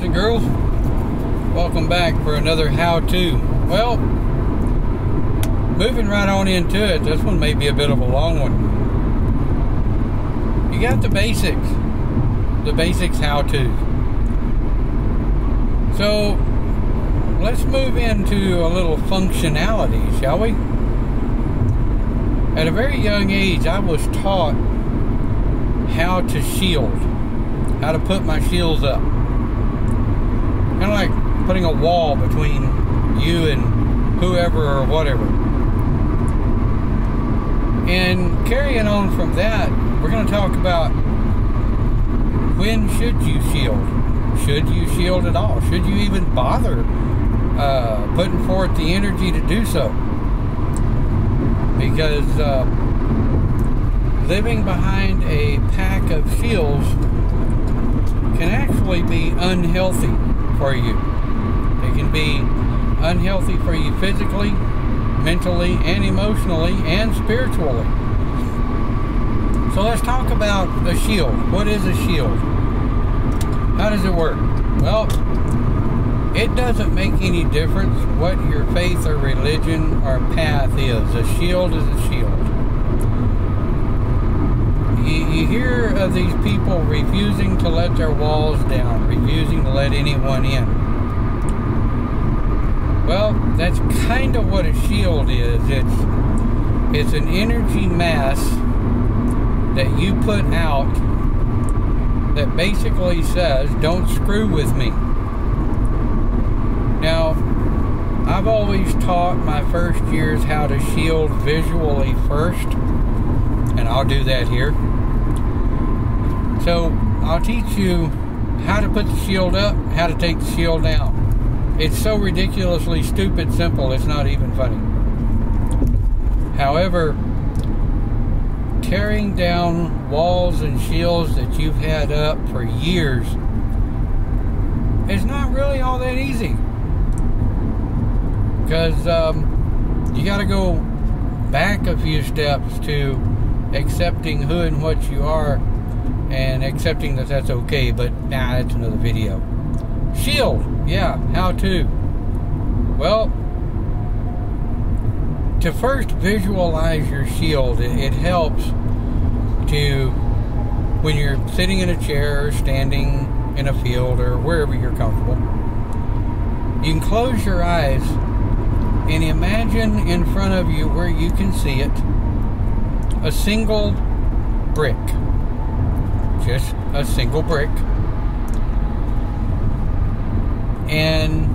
and girls, welcome back for another how-to. Well, moving right on into it, this one may be a bit of a long one. You got the basics how-to. So let's move into a little functionality, shall we? At a very young age, I was taught how to shield, how to put my shields up. Kind of like putting a wall between you and whoever or whatever. And carrying on from that, we're going to talk about when should you shield? Should you shield at all? Should you even bother putting forth the energy to do so? Because living behind a pack of shields can actually be unhealthy for you. It can be unhealthy for you physically, mentally, and emotionally, and spiritually. So let's talk about a shield. What is a shield? How does it work? Well, it doesn't make any difference what your faith or religion or path is. A shield is a shield. You hear of these people refusing to let their walls down, refusing to let anyone in. Well, that's kind of what a shield is. It's an energy mass that you put out that basically says, don't screw with me. Now, I've always taught my first years how to shield visually first, and I'll do that here. So, I'll teach you how to put the shield up, how to take the shield down. It's so ridiculously stupid simple, it's not even funny. However, tearing down walls and shields that you've had up for years is not really all that easy. Because you got to go back a few steps to accepting who and what you are and accepting that that's okay, but nah, that's another video. Shield, yeah, how to? Well, to first visualize your shield, it helps to, when you're sitting in a chair or standing in a field or wherever you're comfortable, you can close your eyes and imagine in front of you, where you can see it, a single brick. Just a single brick. And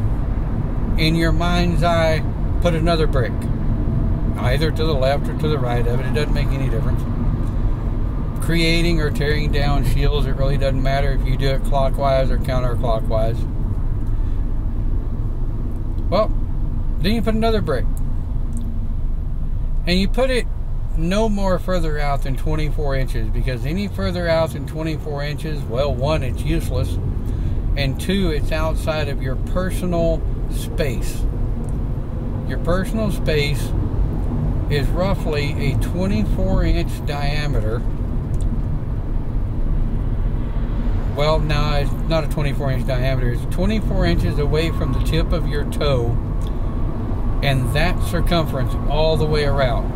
in your mind's eye, put another brick. Either to the left or to the right of it. It doesn't make any difference. Creating or tearing down shields, it really doesn't matter if you do it clockwise or counterclockwise. Well, then you put another brick. And you put it no more further out than 24 inches, because any further out than 24 inches, well, one, it's useless, and two, it's outside of your personal space. Your personal space is roughly a 24-inch diameter. Well, no, it's not a 24-inch diameter. It's 24 inches away from the tip of your toe, and that circumference all the way around.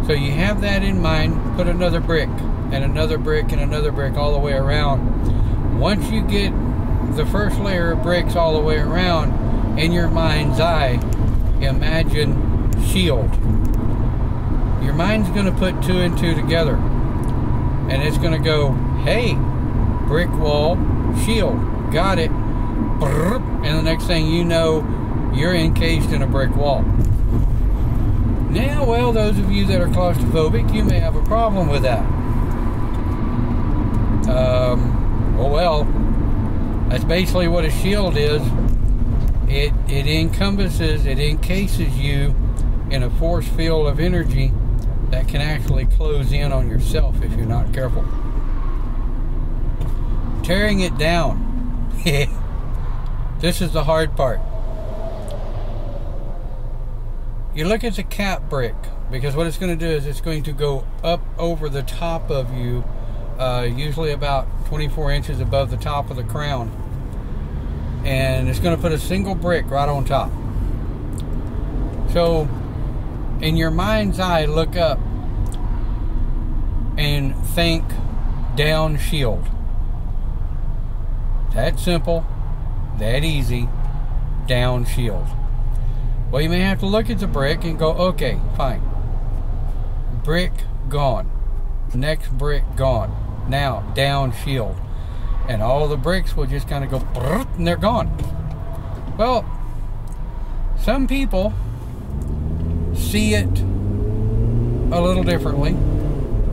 So you have that in mind, put another brick, and another brick, and another brick all the way around. Once you get the first layer of bricks all the way around, in your mind's eye, imagine shield. Your mind's going to put two and two together, and it's going to go, hey, brick wall, shield, got it. And the next thing you know, you're encased in a brick wall. Now, well, those of you that are claustrophobic, you may have a problem with that. Well, that's basically what a shield is. It encompasses, it encases you in a force field of energy that can actually close in on yourself if you're not careful. Tearing it down. This is the hard part. You look at the cap brick, because what it's going to do is it's going to go up over the top of you, usually about 24 inches above the top of the crown. And it's going to put a single brick right on top. So, in your mind's eye, look up and think down shield. That simple, that easy, down shield. Well, you may have to look at the brick and go, okay, fine. Brick gone. Next brick gone. Now, down shield. And all the bricks will just kind of go, and they're gone. Well, some people see it a little differently.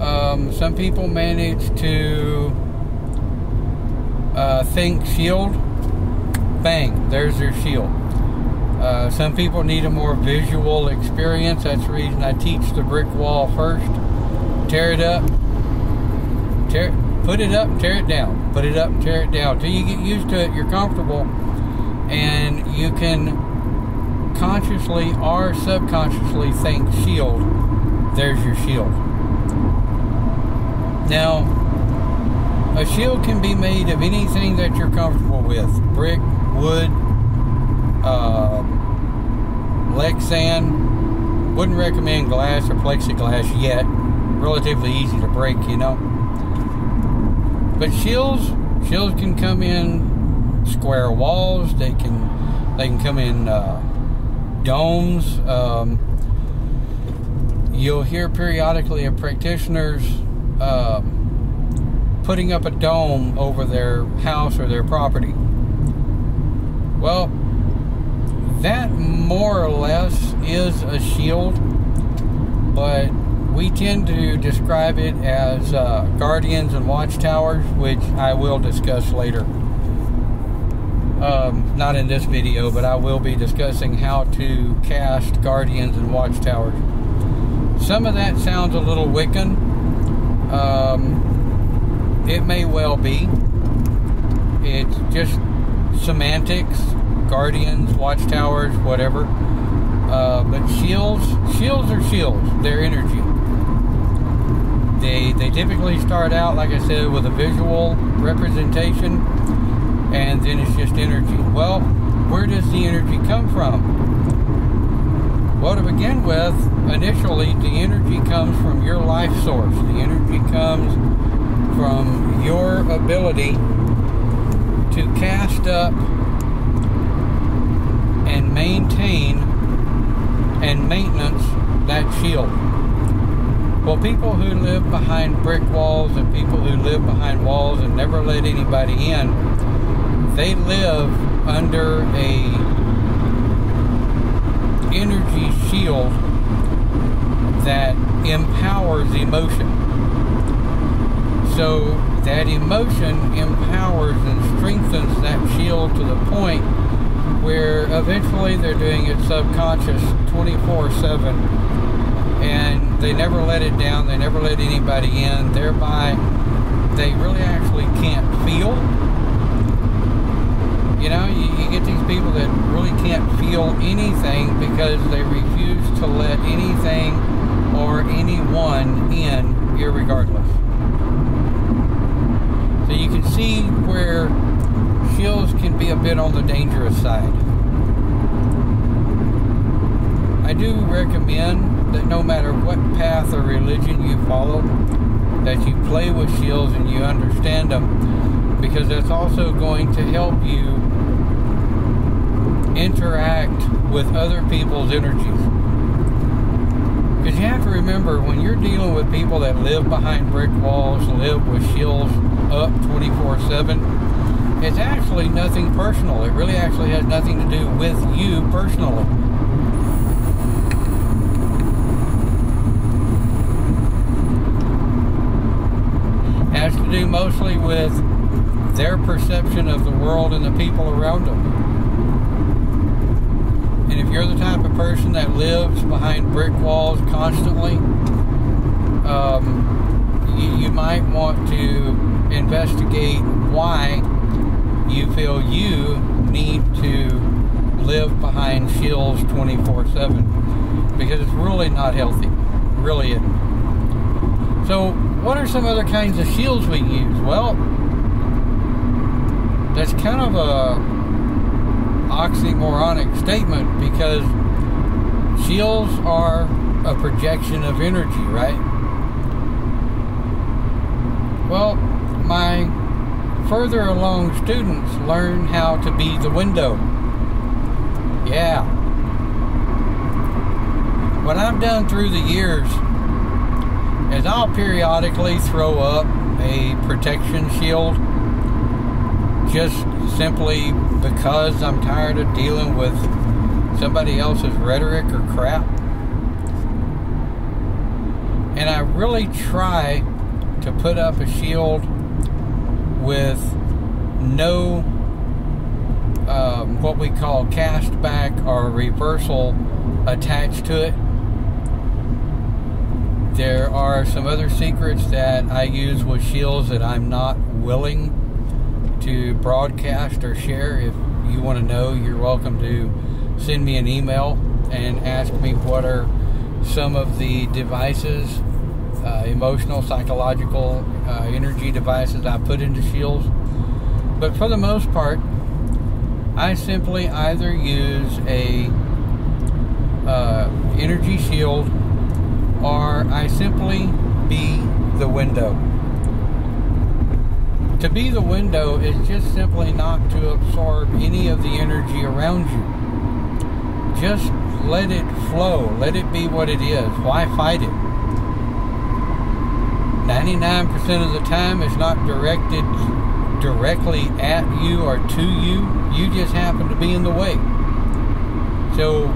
Some people manage to think shield, bang, there's their shield. Some people need a more visual experience. That's the reason I teach the brick wall first. Tear it up, put it up, tear it down. Put it up, tear it down. Till you get used to it, you're comfortable, and you can consciously or subconsciously think shield, there's your shield. Now, a shield can be made of anything that you're comfortable with. Brick, wood, Lexan. Wouldn't recommend glass or plexiglass yet. Relatively easy to break, you know. But shields can come in square walls. They can come in domes. You'll hear periodically of practitioners putting up a dome over their house or their property. Well, that more or less is a shield, but we tend to describe it as guardians and watchtowers, which I will discuss later. Not in this video, but I will be discussing how to cast guardians and watchtowers. Some of that sounds a little Wiccan. It may well be. It's just semantics, guardians, watchtowers, whatever. But shields are shields. They're energy. They typically start out, like I said, with a visual representation, and then it's just energy. Well, where does the energy come from? Well, to begin with, initially, the energy comes from your life source. The energy comes from your ability to cast up and maintain and maintenance that shield. Well, people who live behind brick walls and people who live behind walls and never let anybody in, they live under a energy shield that empowers emotion. So that emotion empowers and strengthens that shield to the point where eventually they're doing it subconscious 24/7, and they never let it down, they never let anybody in, thereby they really actually can't feel. You know, you get these people that really can't feel anything because they refuse to let anything or anyone in, irregardless. So you can see where shields can be a bit on the dangerous side. I do recommend that no matter what path or religion you follow, that you play with shields and you understand them, because that's also going to help you interact with other people's energies. Because you have to remember, when you're dealing with people that live behind brick walls, live with shields up 24/7, it's actually nothing personal. It really actually has nothing to do with you personally. It has to do mostly with their perception of the world and the people around them. And if you're the type of person that lives behind brick walls constantly, you might want to investigate why you feel you need to live behind shields 24/7, because it's really not healthy. It really isn't. So what are some other kinds of shields we use? Well, that's kind of a oxymoronic statement, because shields are a projection of energy, right? Well, my further along students learn how to be the window. Yeah. What I've done through the years is I'll periodically throw up a protection shield, just simply because I'm tired of dealing with somebody else's rhetoric or crap. And I really try to put up a shield with no what we call cast back or reversal attached to it. There are some other secrets that I use with shields that I'm not willing to broadcast or share. If you want to know, you're welcome to send me an email and ask me what are some of the devices, emotional, psychological, energy devices I put into shields. But for the most part, I simply either use a energy shield, or I simply be the window. To be the window is just simply not to absorb any of the energy around you. Just let it flow. Let it be what it is. Why fight it? 99% of the time it's not directed directly at you or to you. You just happen to be in the way. So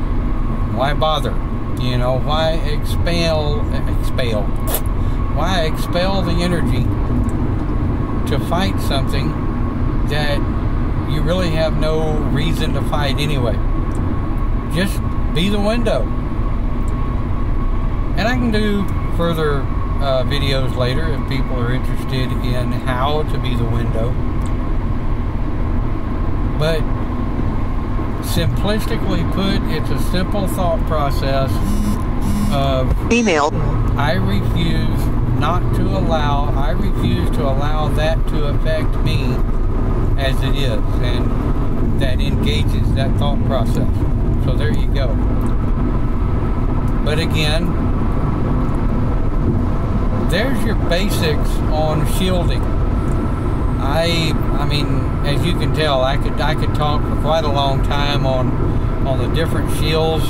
why bother? You know, why expel the energy to fight something that you really have no reason to fight anyway? Just be the window. And I can do further videos later if people are interested in how to be the window. But simplistically put, it's a simple thought process of I refuse to allow that to affect me as it is, and that engages that thought process. So there you go. But again, there's your basics on shielding. I mean, as you can tell, I could talk for quite a long time on the different shields,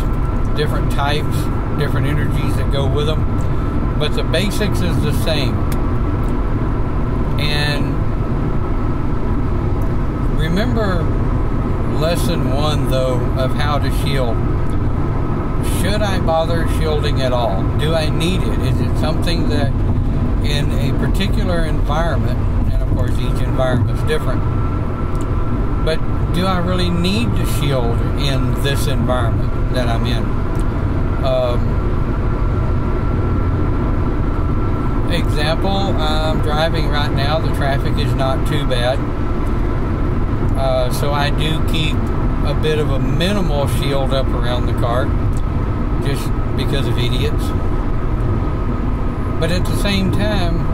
different types, different energies that go with them. But the basics is the same. And remember lesson 1, though, of how to shield. Should I bother shielding at all? Do I need it? Is it something that in a particular environment, and of course each environment is different, but do I really need to shield in this environment that I'm in? Example, I'm driving right now, the traffic is not too bad, so I do keep a bit of a minimal shield up around the car, just because of idiots. But at the same time,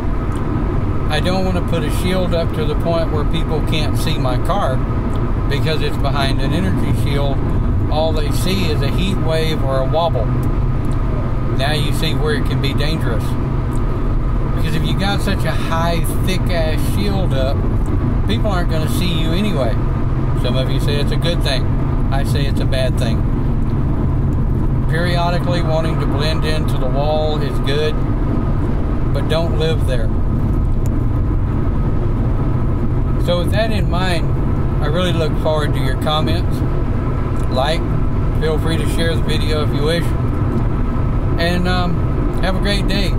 I don't want to put a shield up to the point where people can't see my car, because it's behind an energy shield. All they see is a heat wave or a wobble. Now you see where it can be dangerous. Because if you got such a high, thick-ass shield up, people aren't going to see you anyway. Some of you say it's a good thing. I say it's a bad thing. Periodically wanting to blend into the wall is good, but don't live there. So with that in mind, I really look forward to your comments. Like, feel free to share the video if you wish. And have a great day.